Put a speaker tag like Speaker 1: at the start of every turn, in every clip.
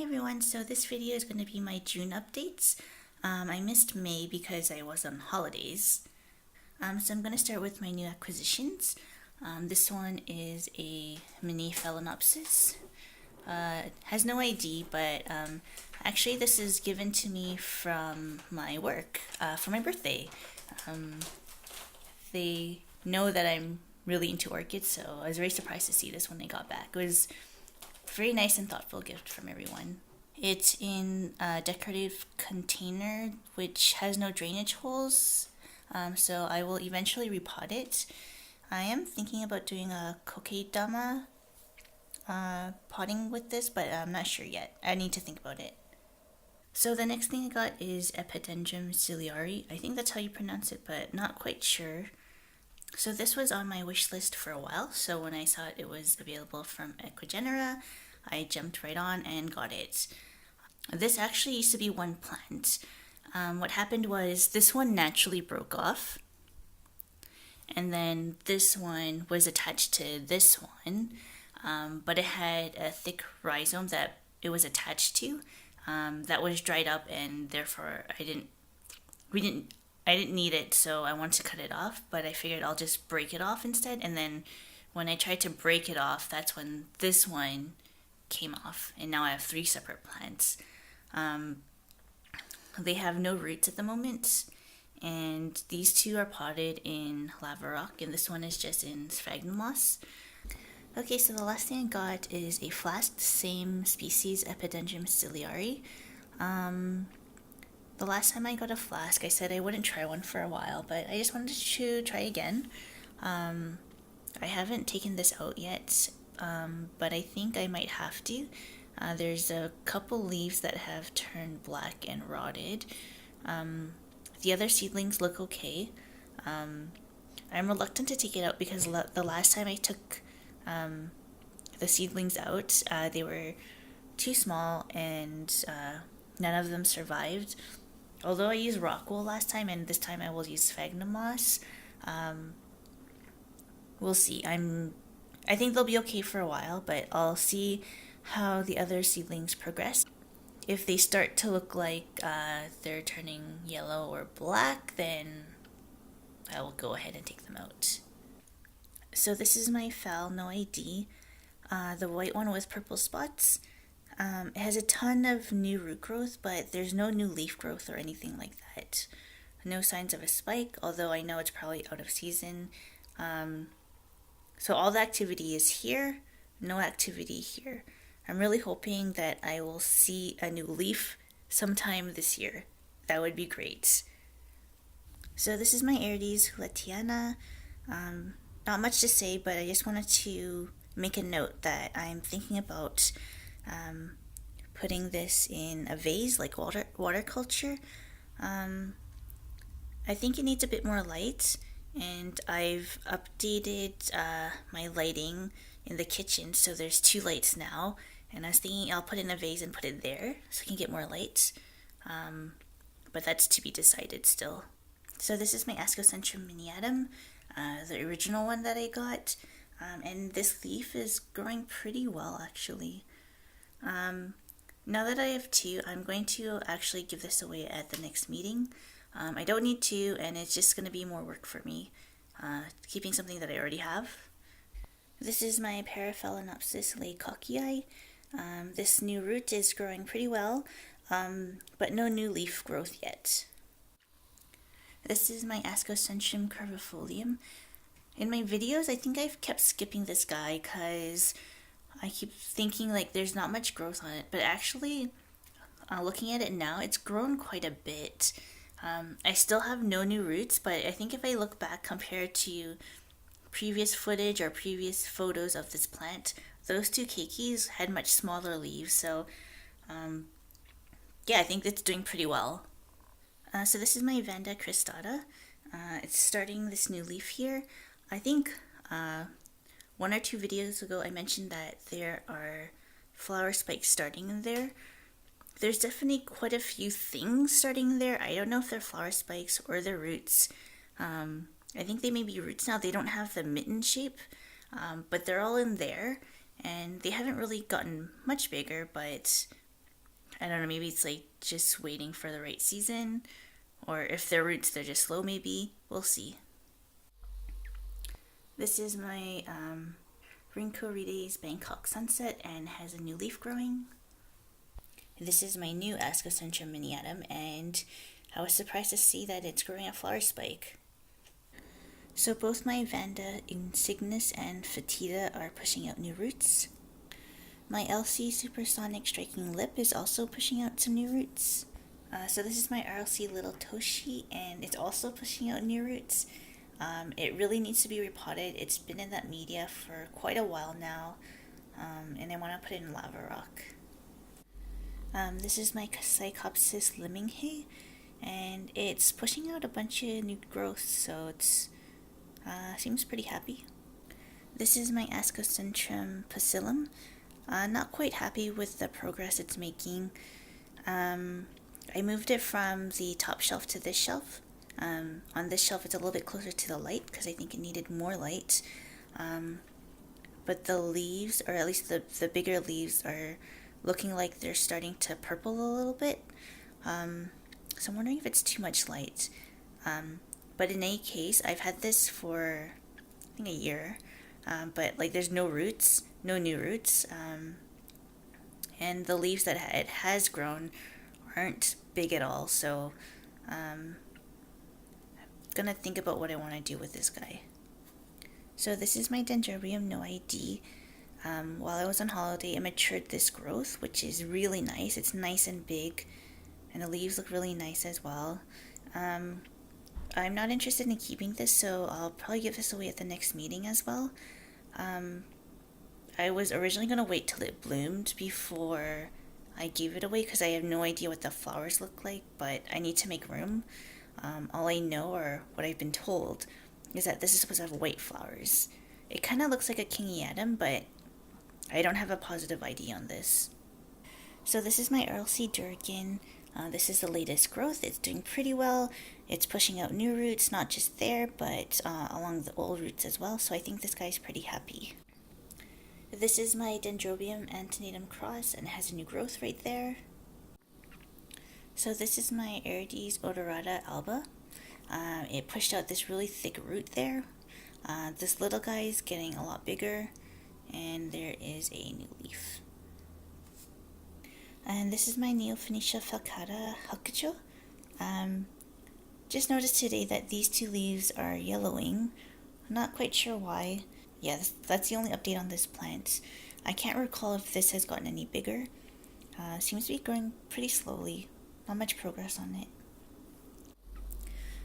Speaker 1: everyone, so this video is going to be my June updates. I missed May because I was on holidays. So I'm going to start with my new acquisitions. This one is a mini Phalaenopsis. It has no ID, but actually this is given to me from my work for my birthday. They know that I'm really into orchids, so I was very surprised to see this when I got back. It was very nice and thoughtful gift from everyone. It's in a decorative container which has no drainage holes, so I will eventually repot it. I am thinking about doing a kokedama potting with this, but I'm not sure yet. I need to think about it. So the next thing I got is Epidendrum ciliare. I think that's how you pronounce it, but not quite sure. So this was on my wish list for a while, so when I saw it was available from Equigenera, I jumped right on and got it. This actually used to be one plant. What happened was this one naturally broke off, and then this one was attached to this one, but it had a thick rhizome that it was attached to that was dried up, and therefore I didn't need it, so I wanted to cut it off, but I figured I'll just break it off instead. And then when I tried to break it off, that's when this one came off, and now I have 3 separate plants. They have no roots at the moment, and these 2 are potted in lava rock, and this one is just in sphagnum moss. Okay, so the last thing I got is a flask, same species, Epidendrum ciliare. The last time I got a flask, I said I wouldn't try one for a while, but I just wanted to try again. I haven't taken this out yet, but I think I might have to. There's a couple leaves that have turned black and rotted. The other seedlings look okay. I'm reluctant to take it out because the last time I took the seedlings out, they were too small and none of them survived. Although I used rock wool last time, and this time I will use sphagnum moss. We'll see. I think they'll be okay for a while, but I'll see how the other seedlings progress. If they start to look like they're turning yellow or black, then I will go ahead and take them out. So this is my Phal NOID, the white one with purple spots. It has a ton of new root growth, but there's no new leaf growth or anything like that. No signs of a spike, although I know it's probably out of season. So all the activity is here, no activity here. I'm really hoping that I will see a new leaf sometime this year. That would be great. So this is my Aerides houlletiana. Not much to say, but I just wanted to make a note that I'm thinking about putting this in a vase, like water culture. I think it needs a bit more light, and I've updated my lighting in the kitchen, so there's 2 lights now, and I was thinking I'll put it in a vase and put it there so I can get more light, but that's to be decided still. So this is my Ascocentrum miniatum, the original one that I got, and this leaf is growing pretty well actually. Now that I have 2, I'm going to actually give this away at the next meeting. I don't need 2, and it's just going to be more work for me, keeping something that I already have. This is my Paraphalaenopsis laycockii. This new root is growing pretty well, but no new leaf growth yet. This is my Ascocentrum curvifolium. In my videos, I think I've kept skipping this guy because I keep thinking like there's not much growth on it, but actually, looking at it now, it's grown quite a bit. I still have no new roots, but I think if I look back compared to previous footage or previous photos of this plant, those 2 keikis had much smaller leaves, so yeah, I think it's doing pretty well. So this is my Vanda cristata. It's starting this new leaf here. I think 1 or 2 videos ago I mentioned that there are flower spikes starting in there. There's definitely quite a few things starting in there. I don't know if they're flower spikes or they're roots. I think they may be roots now. They don't have the mitten shape, but they're all in there, and they haven't really gotten much bigger, but I don't know, maybe it's like just waiting for the right season, or if their roots they're just slow, maybe. We'll see. This is my Rhynchorides Bangkok sunset and has a new leaf growing. This is my new Ascocentrum miniatum, and I was surprised to see that it's growing a flower spike. So both my Vanda, insignis, and foetida are pushing out new roots. My LC Supersonic Striking Lip is also pushing out some new roots. So this is my RLC little Toshie, and it's also pushing out new roots. It really needs to be repotted. It's been in that media for quite a while now, and I want to put it in lava rock. This is my Psychopsis limminghei, and it's pushing out a bunch of new growth, so it's seems pretty happy. This is my Ascocentrum pusillum. Not quite happy with the progress it's making. I moved it from the top shelf to this shelf. On this shelf, it's a little bit closer to the light because I think it needed more light. But the leaves, or at least the bigger leaves, are looking like they're starting to purple a little bit. So I'm wondering if it's too much light. But in any case, I've had this for, I think, a year. But like there's no roots, no new roots. And the leaves that it has grown aren't big at all. So I'm gonna think about what I want to do with this guy. So this is my Dendrobium NOID. While I was on holiday, I matured this growth, which is really nice. It's nice and big, and the leaves look really nice as well. I'm not interested in keeping this, so I'll probably give this away at the next meeting as well. I was originally going to wait till it bloomed before I gave it away because I have no idea what the flowers look like, but I need to make room. All I know, or what I've been told, is that this is supposed to have white flowers. It kind of looks like a kingiatum, but I don't have a positive ID on this. So this is my RLC Durigan. This is the latest growth. It's doing pretty well. It's pushing out new roots, not just there, but along the old roots as well. So I think this guy's pretty happy. This is my Dendrobium antennatum cross, and it has a new growth right there. So this is my Aerides odorata alba. It pushed out this really thick root there. This little guy is getting a lot bigger, and there is a new leaf. And this is my Neofinetia falcata halkacho. Just noticed today that these two leaves are yellowing. I'm not quite sure why. Yeah, that's the only update on this plant. I can't recall if this has gotten any bigger. Seems to be growing pretty slowly. Not much progress on it.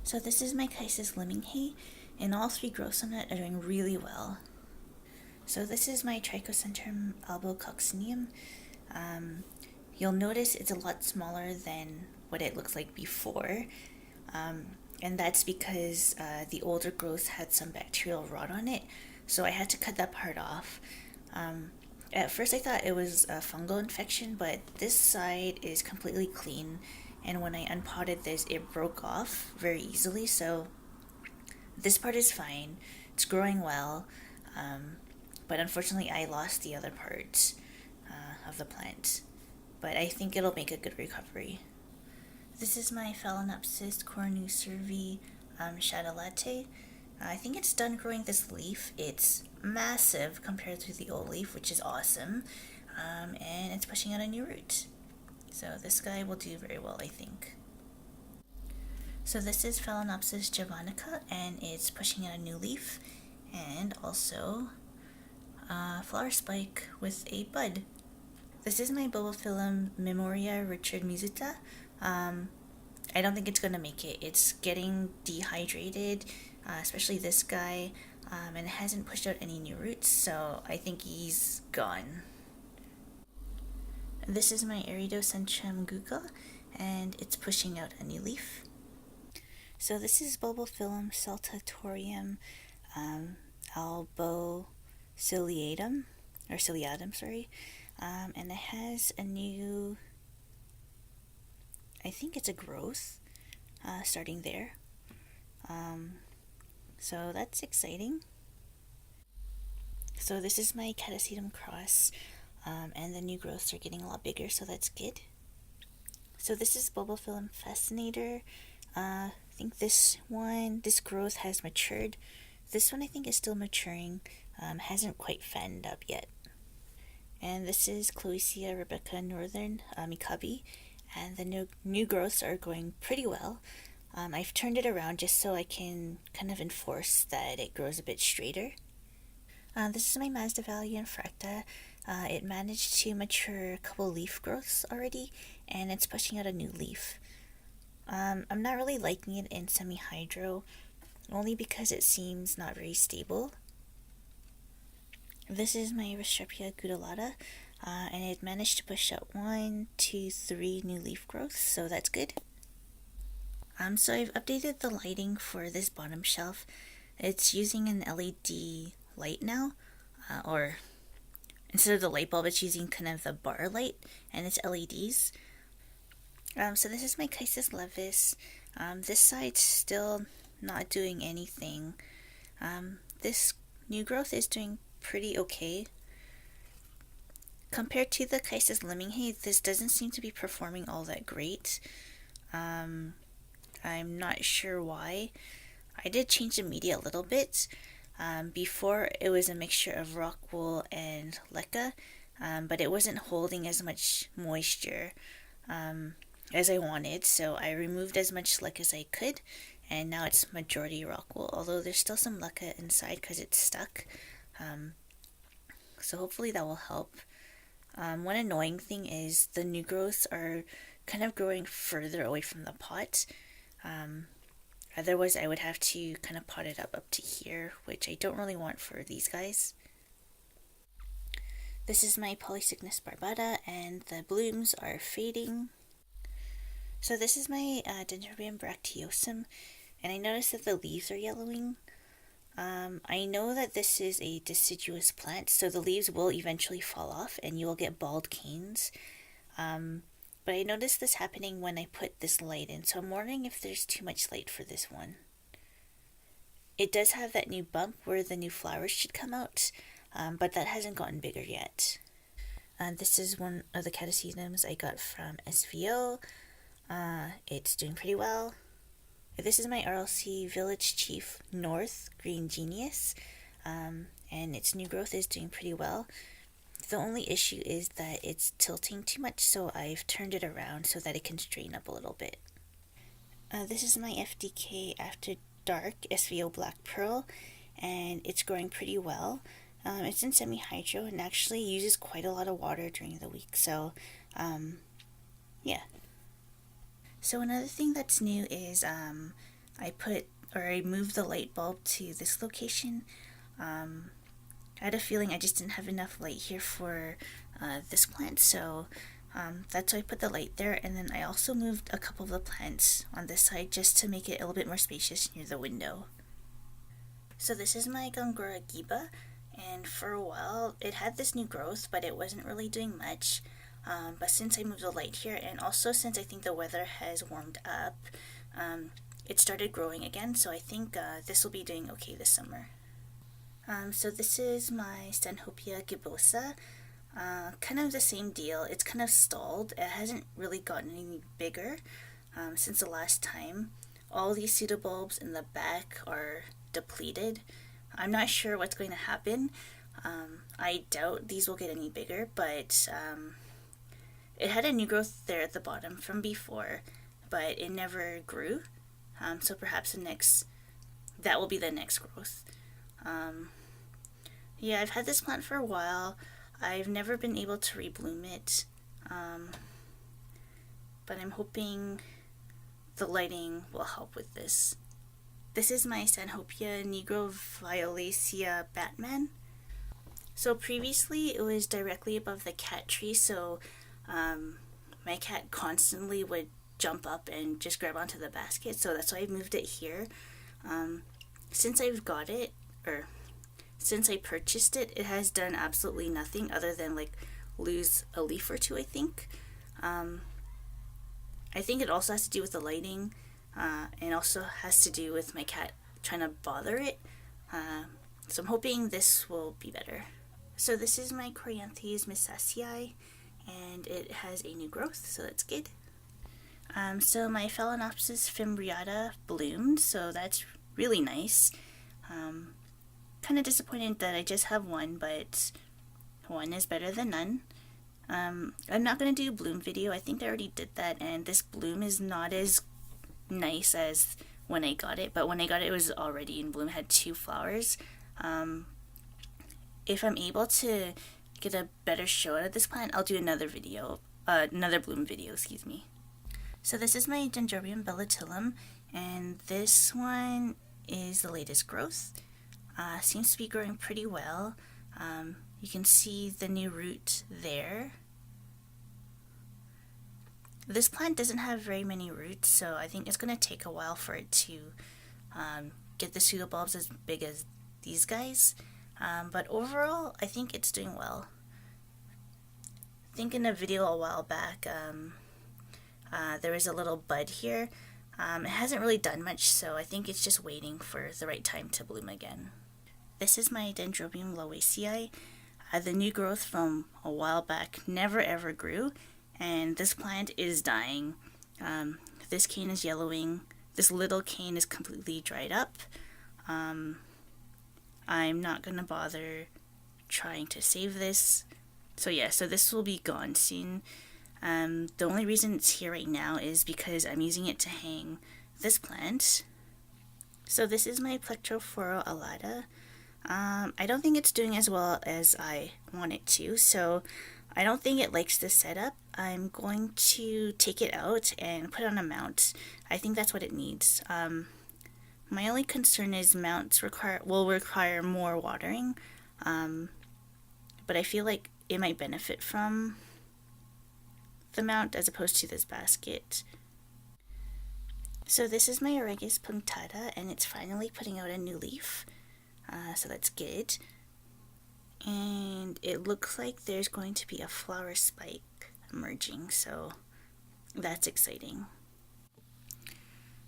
Speaker 1: So this is my Chisis limminghei, and all three growths on it are doing really well. So this is my Trichocentrum albococcinum. You'll notice it's a lot smaller than what it looks like before, and that's because the older growth had some bacterial rot on it, so I had to cut that part off. At first I thought it was a fungal infection, but this side is completely clean, and when I unpotted this, it broke off very easily, so this part is fine. It's growing well, but unfortunately I lost the other part of the plant. But I think it'll make a good recovery. This is my Phalaenopsis cornu-cervi shadow latte. I think it's done growing this leaf. It's massive compared to the old leaf, which is awesome, and it's pushing out a new root. So this guy will do very well, I think. So this is Phalaenopsis javanica, and it's pushing out a new leaf, and also a flower spike with a bud. This is my Bulbophyllum memoria Richard Musuta. I don't think it's going to make it. It's getting dehydrated, especially this guy, and it hasn't pushed out any new roots, so I think he's gone. This is my Aeiridocentrum Gewgaw, and it's pushing out a new leaf. So this is Bulbophyllum saltatorium ciliatum, and it has a new, I think it's a growth starting there. So that's exciting. So this is my Catasetum cross, and the new growths are getting a lot bigger, so that's good. So this is Bulbophyllum fascinator. I think this growth has matured. This one I think is still maturing, hasn't quite fanned up yet. And this is Cloecia Rebecca Northern Mikabi, and the new growths are going pretty well. I've turned it around just so I can kind of enforce that it grows a bit straighter. This is my Masdevallia infracta. It managed to mature a couple leaf growths already, and it's pushing out a new leaf. I'm not really liking it in semi-hydro, only because it seems not very stable. This is my Restrepia gutulata, and it managed to push out 1, 2, 3 new leaf growths, so that's good. So I've updated the lighting for this bottom shelf. It's using an LED light now, or instead of the light bulb, it's using kind of the bar light, and it's LEDs. So this is my Chysis levis. This side's still not doing anything. This new growth is doing pretty okay. Compared to the Chysis limminghei, this doesn't seem to be performing all that great. I'm not sure why. I did change the media a little bit. Before it was a mixture of rock wool and leca, but it wasn't holding as much moisture as I wanted, so I removed as much leca as I could, and now it's majority rock wool, although there's still some leca inside because it's stuck. So hopefully that will help. One annoying thing is the new growths are kind of growing further away from the pot. Otherwise I would have to kind of pot it up to here, which I don't really want for these guys. This is my Polycygnus barbata, and the blooms are fading. So this is my Dendrobium bracteosum, and I noticed that the leaves are yellowing. I know that this is a deciduous plant, so the leaves will eventually fall off and you will get bald canes. But I noticed this happening when I put this light in, so I'm wondering if there's too much light for this one. It does have that new bump where the new flowers should come out, but that hasn't gotten bigger yet. This is one of the catasediums I got from SVO. It's doing pretty well. This is my RLC Village Chief North Green Genius, and its new growth is doing pretty well. The only issue is that it's tilting too much, so I've turned it around so that it can straighten up a little bit. This is my FDK After Dark SVO Black Pearl, and it's growing pretty well. It's in semi-hydro and actually uses quite a lot of water during the week, so yeah. So another thing that's new is I moved the light bulb to this location. I had a feeling I just didn't have enough light here for this plant, so that's why I put the light there, and then I also moved a couple of the plants on this side just to make it a little bit more spacious near the window. So this is my Gongora giba, and for a while it had this new growth, but it wasn't really doing much. But since I moved the light here, and also since I think the weather has warmed up, it started growing again, so I think this will be doing okay this summer. So this is my Stanhopeia gibbosa. Kind of the same deal. It's kind of stalled. It hasn't really gotten any bigger since the last time. All these pseudobulbs in the back are depleted. I'm not sure what's going to happen. I doubt these will get any bigger, but it had a new growth there at the bottom from before, but it never grew. So perhaps that will be the next growth. Yeah, I've had this plant for a while. I've never been able to rebloom it, but I'm hoping the lighting will help with this. This is my Stanhopeia nigroviolacea Batman. So previously it was directly above the cat tree, so my cat constantly would jump up and just grab onto the basket, so that's why I moved it here. Since I purchased it, it has done absolutely nothing other than lose a leaf or two, I think. I think it also has to do with the lighting, and also has to do with my cat trying to bother it. So I'm hoping this will be better. So this is my Coryanthes missaceae, and it has a new growth, so that's good. So my Phalaenopsis fimbriata bloomed, so that's really nice. Kind of disappointed that I just have one, but one is better than none. I'm not going to do a bloom video. I think I already did that, and this bloom is not as nice as when I got it, but when I got it, it was already in bloom. It had 2 flowers. If I'm able to get a better show out of this plant, I'll do another video, another bloom video, excuse me. So this is my Dendrobium bellatilum, and this one is the latest growth. Seems to be growing pretty well. You can see the new root there. This plant doesn't have very many roots, so I think it's going to take a while for it to get the pseudobulbs as big as these guys. But overall, I think it's doing well. I think in a video a while back, there was a little bud here. It hasn't really done much, so I think it's just waiting for the right time to bloom again. This is my Dendrobium loaceae. The new growth from a while back never ever grew, and this plant is dying. This cane is yellowing. This little cane is completely dried up. I'm not going to bother trying to save this. So yeah, so this will be gone soon. The only reason it's here right now is because I'm using it to hang this plant. So this is my Plectrophora alata. I don't think it's doing as well as I want it to, so I don't think it likes this setup. I'm going to take it out and put it on a mount. I think that's what it needs. My only concern is mounts will require more watering, but I feel like it might benefit from the mount as opposed to this basket. So this is my Aerides punctata, and it's finally putting out a new leaf. So that's good. And it looks like there's going to be a flower spike emerging, so that's exciting.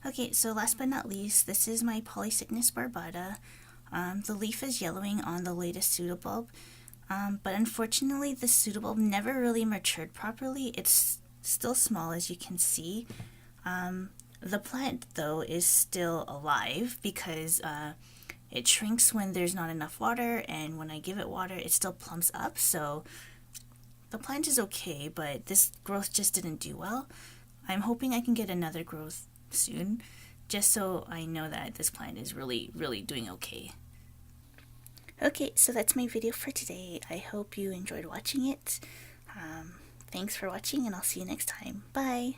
Speaker 1: Okay, so last but not least, this is my Polycycnis barbata. The leaf is yellowing on the latest pseudobulb, but unfortunately the pseudobulb never really matured properly. It's still small, as you can see. The plant, though, is still alive because it shrinks when there's not enough water, and when I give it water, it still plumps up, so the plant is okay, but this growth just didn't do well. I'm hoping I can get another growth soon, just so I know that this plant is really, really doing okay. Okay, so that's my video for today. I hope you enjoyed watching it. Thanks for watching, and I'll see you next time. Bye!